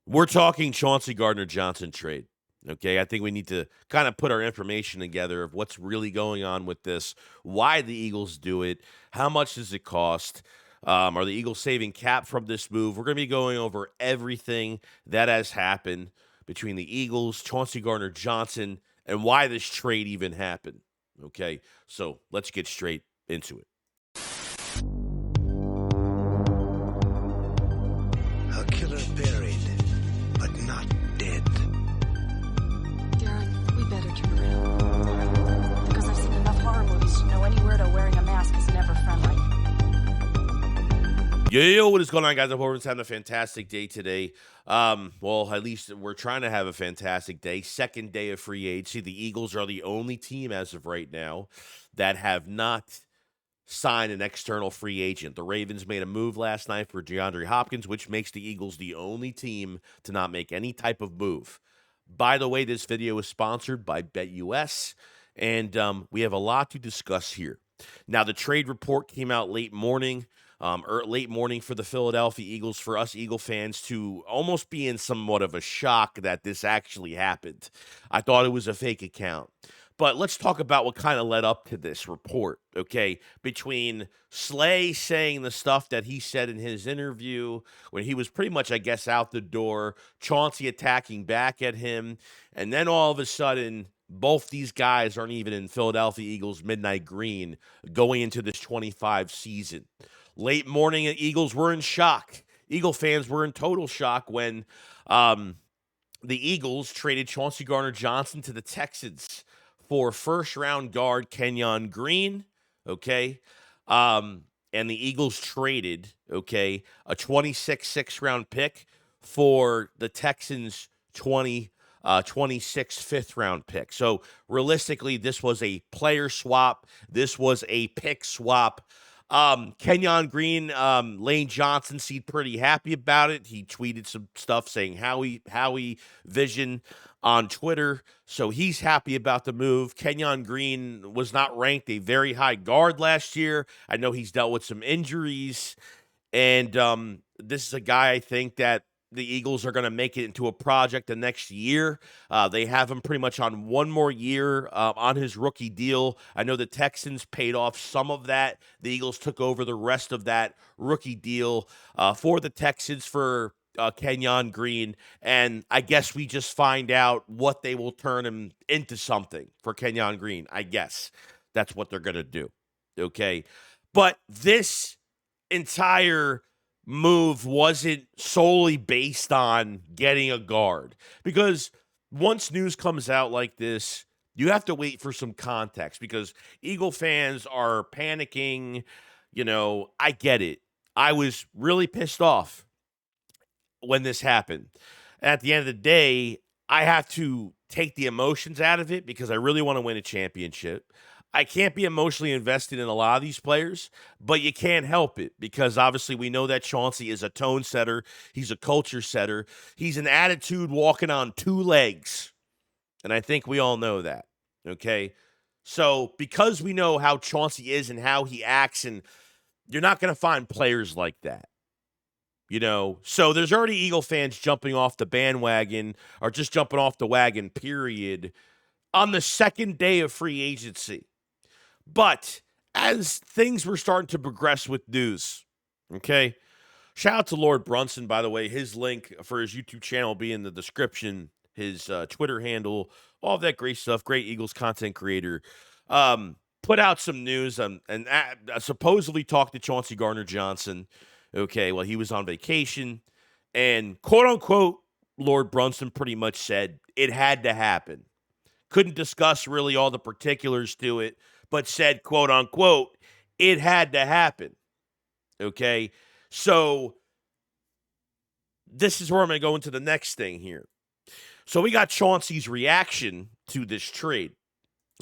We're talking Chauncey Gardner-Johnson trade. Okay, I think we need to kind of put our information together of what's really going on with this, why the Eagles do it, how much does it cost, are the Eagles saving cap from this move? We're going to be going over everything that has happened between the Eagles, Chauncey Gardner-Johnson, and why this trade even happened. Okay, so let's get straight into it. A killer buried, but not dead. Darren, we better turn around. Because I've seen enough horror movies to know any weirdo wearing a mask is never friendly. Yo, what is going on, guys? I hope everyone's having a fantastic day today. Well, at least we're trying to have a fantastic day. Second day of free agency. The Eagles are the only team as of right now that have not signed an external free agent. The Ravens made a move last night for DeAndre Hopkins, which makes the Eagles the only team to not make any type of move. By the way, this video is sponsored by BetUS, and we have a lot to discuss here. Now, the trade report came out late morning for the Philadelphia Eagles, for us Eagle fans to almost be in somewhat of a shock that this actually happened. I thought it was a fake account. But let's talk about what kind of led up to this report, okay? Between Slay saying the stuff that he said in his interview when he was pretty much, I guess, out the door, Chauncey attacking back at him, and then all of a sudden, both these guys aren't even in Philadelphia Eagles midnight green going into this 25 season. Late morning, Eagles were in shock. Eagle fans were in total shock when the Eagles traded Chauncey Gardner-Johnson to the Texans for first-round guard Kenyon Green, okay? And the Eagles traded, okay, a 26 sixth-round pick for the Texans' 26 fifth-round pick. So, realistically, this was a player swap. This was a pick swap. Kenyon Green, Lane Johnson seemed pretty happy about it. He tweeted some stuff saying Howie Vision on Twitter, so he's happy about the move. Kenyon Green was not ranked a very high guard last year. I know he's dealt with some injuries, and this is a guy I think that the Eagles are going to make it into a project the next year. They have him pretty much on one more year on his rookie deal. I know the Texans paid off some of that. The Eagles took over the rest of that rookie deal for the Texans for Kenyon Green, and I guess we just find out what they will turn him into something for Kenyon Green. I guess that's what they're going to do, okay? But this entire move wasn't solely based on getting a guard, because once news comes out like this, you have to wait for some context, because Eagle fans are panicking. You know, I get it. I was really pissed off when this happened. At the end of the day, I have to take the emotions out of it because I really want to win a championship. I can't be emotionally invested in a lot of these players, but you can't help it because obviously we know that Chauncey is a tone setter. He's a culture setter. He's an attitude walking on two legs. And I think we all know that, okay? So because we know how Chauncey is and how he acts, and you're not going to find players like that. You know, so there's already Eagle fans jumping off the bandwagon or just jumping off the wagon, period, on the second day of free agency. But as things were starting to progress with news, okay, shout out to Lord Brunson, by the way. His link for his YouTube channel will be in the description, his Twitter handle, all of that great stuff, great Eagles content creator. Put out some news and supposedly talked to Chauncey Gardner-Johnson. Okay, well, he was on vacation, and quote-unquote, Lord Brunson pretty much said it had to happen. Couldn't discuss really all the particulars to it, but said, quote-unquote, it had to happen. Okay, so this is where I'm going to go into the next thing here. So we got Chauncey's reaction to this trade,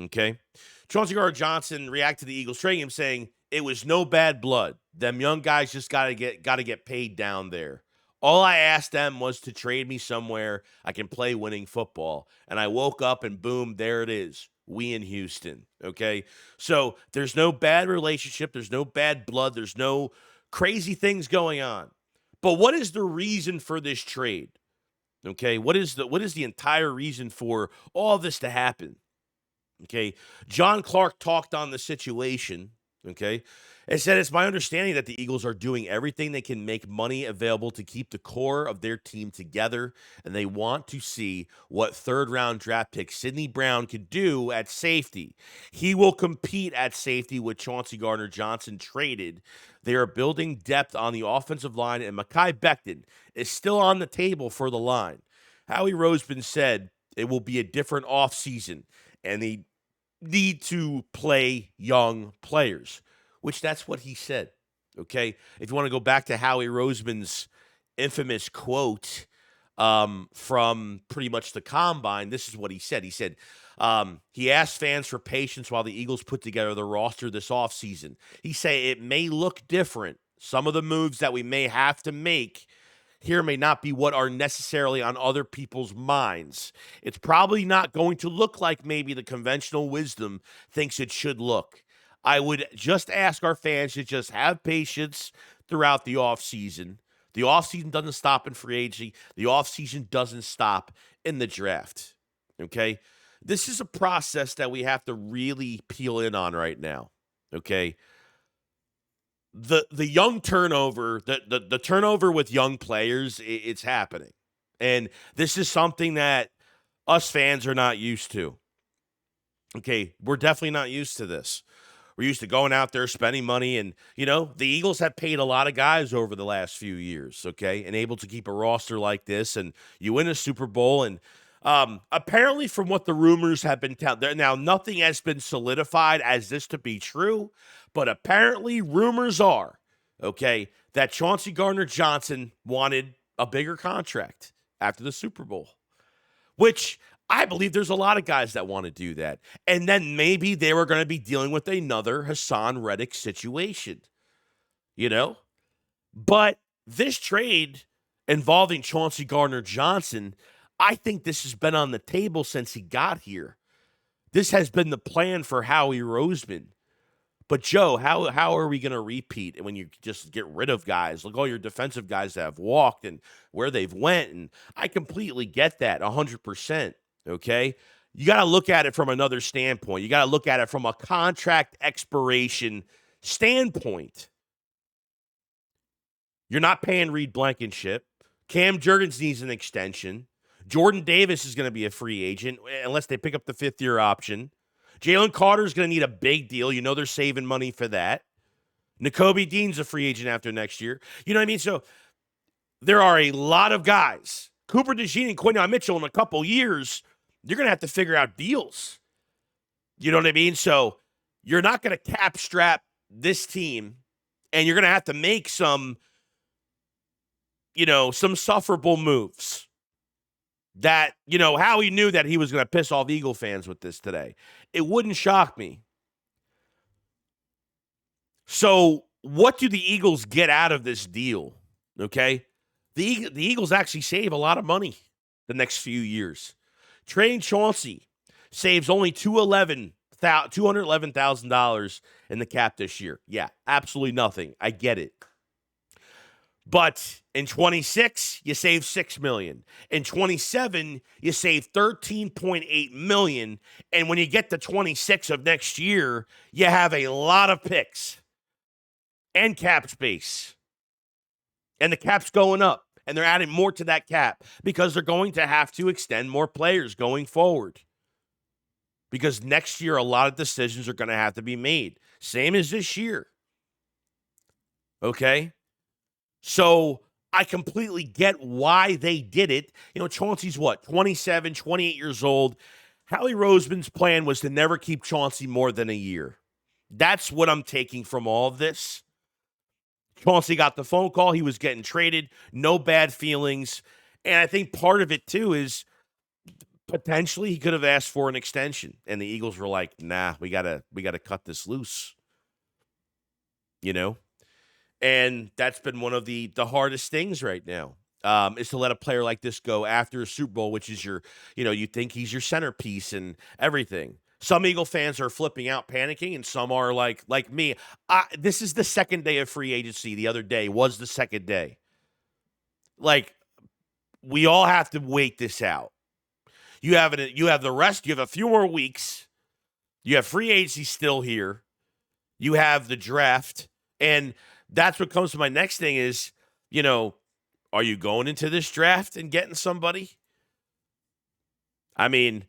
okay? Chauncey Gardner-Johnson reacted to the Eagles trading him, saying, it was no bad blood. Them young guys just gotta get paid down there. All I asked them was to trade me somewhere I can play winning football. And I woke up and boom, there it is. We in Houston. Okay. So there's no bad relationship. There's no bad blood. There's no crazy things going on. But what is the reason for this trade? Okay, what is the entire reason for all this to happen? Okay, John Clark talked on the situation. Okay, and said it's my understanding that the Eagles are doing everything they can make money available to keep the core of their team together, and they want to see what third-round draft pick Sidney Brown can do at safety. He will compete at safety with Chauncey Gardner-Johnson traded. They are building depth on the offensive line, and Mekhi Becton is still on the table for the line. Howie Roseman said it will be a different offseason, and they need to play young players, which that's what he said. Okay. If you want to go back to Howie Roseman's infamous quote from pretty much the combine, this is what he said. He said, he asked fans for patience while the Eagles put together the roster this offseason. He said it may look different. Some of the moves that we may have to make here may not be what are necessarily on other people's minds. It's probably not going to look like maybe the conventional wisdom thinks it should look. I would just ask our fans to just have patience throughout the offseason. The offseason doesn't stop in free agency. The offseason doesn't stop in the draft. Okay? This is a process that we have to really peel in on right now. Okay? The young turnover, the turnover with young players, it's happening. And this is something that us fans are not used to. Okay, we're definitely not used to this. We're used to going out there, spending money, and, the Eagles have paid a lot of guys over the last few years, okay, and able to keep a roster like this, and you win a Super Bowl, and apparently from what the rumors have been telling, now nothing has been solidified as this to be true, but apparently rumors are, okay, that Chauncey Gardner-Johnson wanted a bigger contract after the Super Bowl, which I believe there's a lot of guys that want to do that. And then maybe they were going to be dealing with another Hassan Reddick situation, But this trade involving Chauncey Gardner-Johnson, I think this has been on the table since he got here. This has been the plan for Howie Roseman. But, Joe, how are we going to repeat when you just get rid of guys? Look, all your defensive guys that have walked and where they've went. And I completely get that, 100%, okay? You got to look at it from another standpoint. You got to look at it from a contract expiration standpoint. You're not paying Reed Blankenship. Cam Jurgens needs an extension. Jordan Davis is going to be a free agent unless they pick up the fifth-year option. Jalen Carter's going to need a big deal. They're saving money for that. Nakobe Dean's a free agent after next year. You know what I mean? So there are a lot of guys. Cooper DeJean and Quinyon Mitchell in a couple years, you're going to have to figure out deals. You know what I mean? So you're not going to cap strap this team, and you're going to have to make some sufferable moves. That, Howie knew that he was going to piss off Eagle fans with this today. It wouldn't shock me. So what do the Eagles get out of this deal? Okay? The Eagles actually save a lot of money the next few years. Trading Chauncey saves only $211,000 in the cap this year. Yeah, absolutely nothing. I get it. But in 26, you save $6 million. In 27, you save $13.8 million. And when you get to 26 of next year, you have a lot of picks and cap space. And the cap's going up. And they're adding more to that cap because they're going to have to extend more players going forward. Because next year, a lot of decisions are going to have to be made. Same as this year. Okay? So I completely get why they did it. Chauncey's 27, 28 years old. Howie Roseman's plan was to never keep Chauncey more than a year. That's what I'm taking from all of this. Chauncey got the phone call. He was getting traded. No bad feelings. And I think part of it, too, is potentially he could have asked for an extension. And the Eagles were like, nah, we gotta cut this loose. And that's been one of the hardest things right now, is to let a player like this go after a Super Bowl, which is you think he's your centerpiece and everything. Some Eagle fans are flipping out, panicking, and some are like me. This is the second day of free agency. The other day was the second day. we all have to wait this out. You have the rest. You have a few more weeks. You have free agency still here. You have the draft, and that's what comes to my next thing is, are you going into this draft and getting somebody? I mean,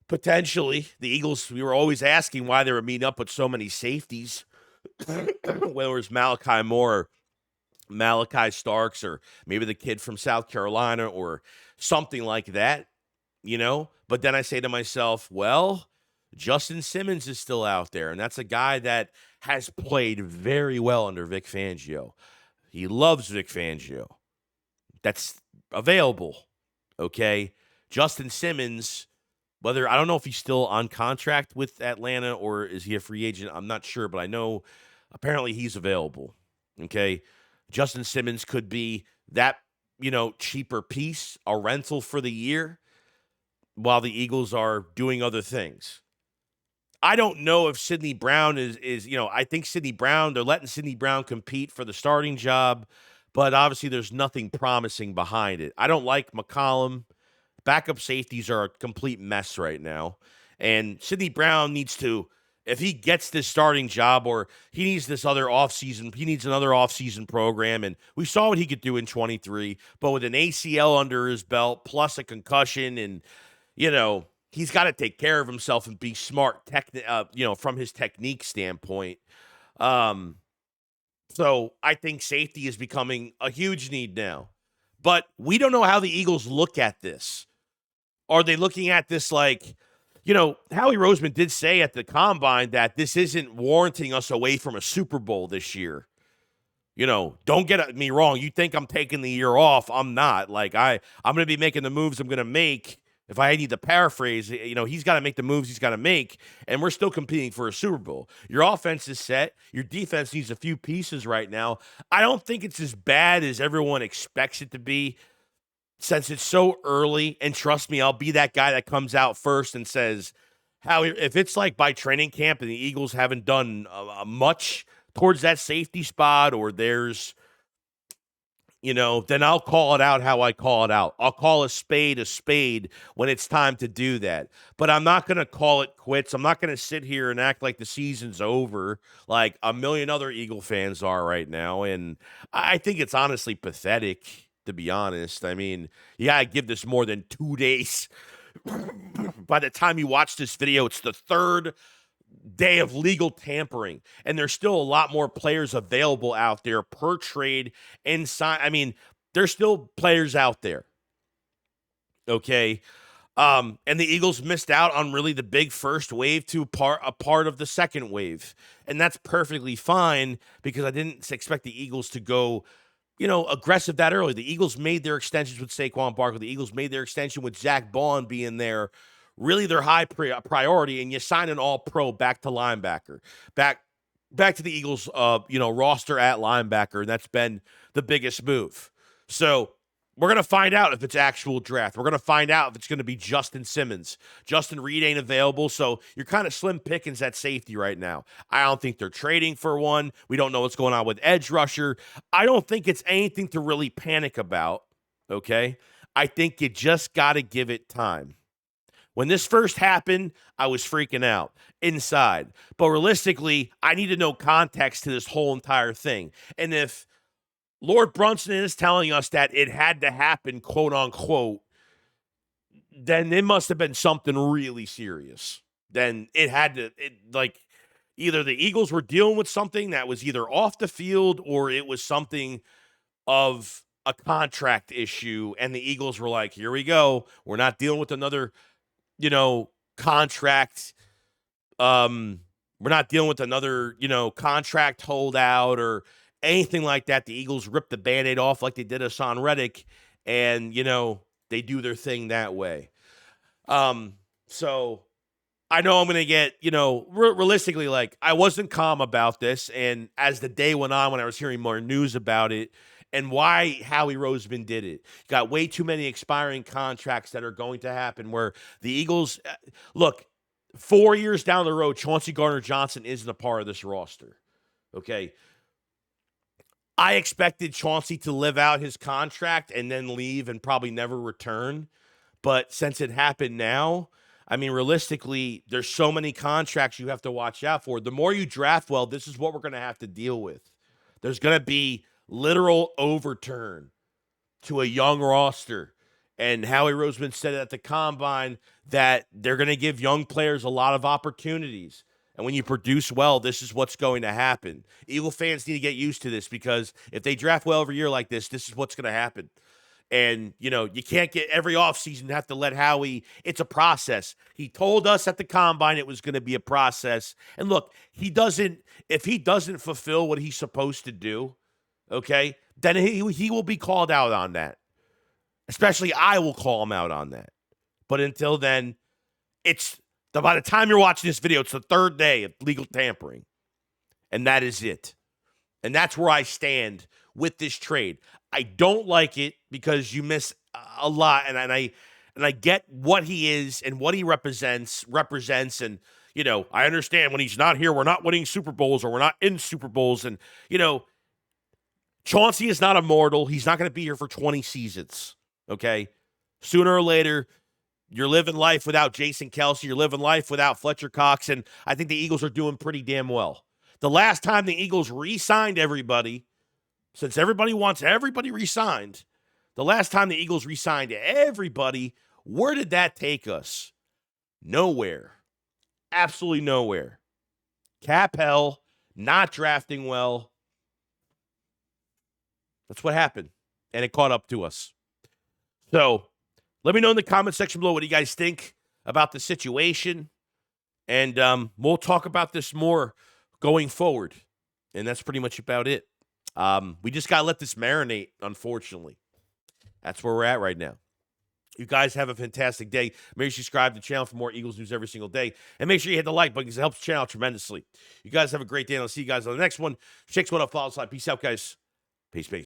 potentially the Eagles. We were always asking why they were meeting up with so many safeties, whether it was Malachi Moore, Malachi Starks, or maybe the kid from South Carolina, or something like that. But then I say to myself, well, Justin Simmons is still out there, and that's a guy that has played very well under Vic Fangio. He loves Vic Fangio. That's available, okay? Justin Simmons, I don't know if he's still on contract with Atlanta or is he a free agent, I'm not sure, but I know apparently he's available, okay? Justin Simmons could be that, cheaper piece, a rental for the year, while the Eagles are doing other things. I don't know if Sidney Brown is I think Sidney Brown, they're letting Sidney Brown compete for the starting job, but obviously there's nothing promising behind it. I don't like McCollum. Backup safeties are a complete mess right now. And Sidney Brown needs to, if he gets this starting job or he needs this other offseason, he needs another offseason program. And we saw what he could do in 23, but with an ACL under his belt, plus a concussion, and, he's got to take care of himself and be smart, from his technique standpoint. So I think safety is becoming a huge need now. But we don't know how the Eagles look at this. Are they looking at this like, Howie Roseman did say at the Combine that this isn't warranting us away from a Super Bowl this year. Don't get me wrong. You think I'm taking the year off. I'm not. Like, I'm going to be making the moves I'm going to make. If I need to paraphrase, he's got to make the moves he's got to make, and we're still competing for a Super Bowl. Your offense is set. Your defense needs a few pieces right now. I don't think it's as bad as everyone expects it to be since it's so early, and trust me, I'll be that guy that comes out first and says, if it's like by training camp and the Eagles haven't done much towards that safety spot or there's then I'll call it out how I call it out. I'll call a spade when it's time to do that. But I'm not going to call it quits. I'm not going to sit here and act like the season's over like a million other Eagle fans are right now. And I think it's honestly pathetic, to be honest. I mean, you got to give this more than 2 days. By the time you watch this video, it's the third day of legal tampering, and there's still a lot more players available out there per trade and sign. I mean, there's still players out there. Okay. And the Eagles missed out on really the big first wave to a part of the second wave. And that's perfectly fine because I didn't expect the Eagles to go, aggressive that early. The Eagles made their extensions with Saquon Barkley. The Eagles made their extension with Zach Bond being there. Really their high priority, and you sign an all-pro back to linebacker. Back to the Eagles, roster at linebacker, and that's been the biggest move. So we're going to find out if it's actual draft. We're going to find out if it's going to be Justin Simmons. Justin Reed ain't available, so you're kind of slim pickings at safety right now. I don't think they're trading for one. We don't know what's going on with edge rusher. I don't think it's anything to really panic about, okay? I think you just got to give it time. When this first happened, I was freaking out inside. But realistically, I need to know context to this whole entire thing. And if Lord Brunson is telling us that it had to happen, quote unquote, then it must have been something really serious. Then it had to, either the Eagles were dealing with something that was either off the field or it was something of a contract issue. And the Eagles were like, here we go. We're not dealing with another contract. We're not dealing with another, contract holdout or anything like that. The Eagles ripped the Band-Aid off like they did Hassan Reddick, and, they do their thing that way. So I know I'm going to get, realistically, I wasn't calm about this. And as the day went on, when I was hearing more news about it, and why Howie Roseman did it. Got way too many expiring contracts that are going to happen where the Eagles, look, 4 years down the road, Chauncey Gardner-Johnson isn't a part of this roster, okay? I expected Chauncey to live out his contract and then leave and probably never return. But since it happened now, I mean, realistically, there's so many contracts you have to watch out for. The more you draft well, this is what we're going to have to deal with. There's going to be literal overturn to a young roster. And Howie Roseman said at the Combine that they're going to give young players a lot of opportunities. And when you produce well, this is what's going to happen. Eagle fans need to get used to this because if they draft well every year like this is what's going to happen. And, you know, you can't get every offseason have to let Howie. It's a process. He told us at the Combine it was going to be a process. And look, if he doesn't fulfill what he's supposed to do, okay, then he will be called out on that. Especially I will call him out on that. But until then, by the time you're watching this video, it's the third day of legal tampering. And that is it. And that's where I stand with this trade. I don't like it because you miss a lot. And I get what he is and what he represents. And, you know, I understand when he's not here, we're not winning Super Bowls or we're not in Super Bowls. And, you know, Chauncey is not immortal. He's not going to be here for 20 seasons. Okay? Sooner or later, you're living life without Jason Kelce. You're living life without Fletcher Cox. And I think the Eagles are doing pretty damn well. The last time the Eagles re-signed everybody, since everybody wants everybody re-signed, the last time the Eagles re-signed everybody, where did that take us? Nowhere. Absolutely nowhere. Cap hell, not drafting well. That's what happened. And it caught up to us. So, let me know in the comment section below what you guys think about the situation. And we'll talk about this more going forward. And that's pretty much about it. We just got to let this marinate, unfortunately. That's where we're at right now. You guys have a fantastic day. Make sure you subscribe to the channel for more Eagles news every single day. And make sure you hit the like button because it helps the channel tremendously. You guys have a great day, and I'll see you guys on the next one. Shakes what up, follow, slide. Peace out, guys. Peace, peace.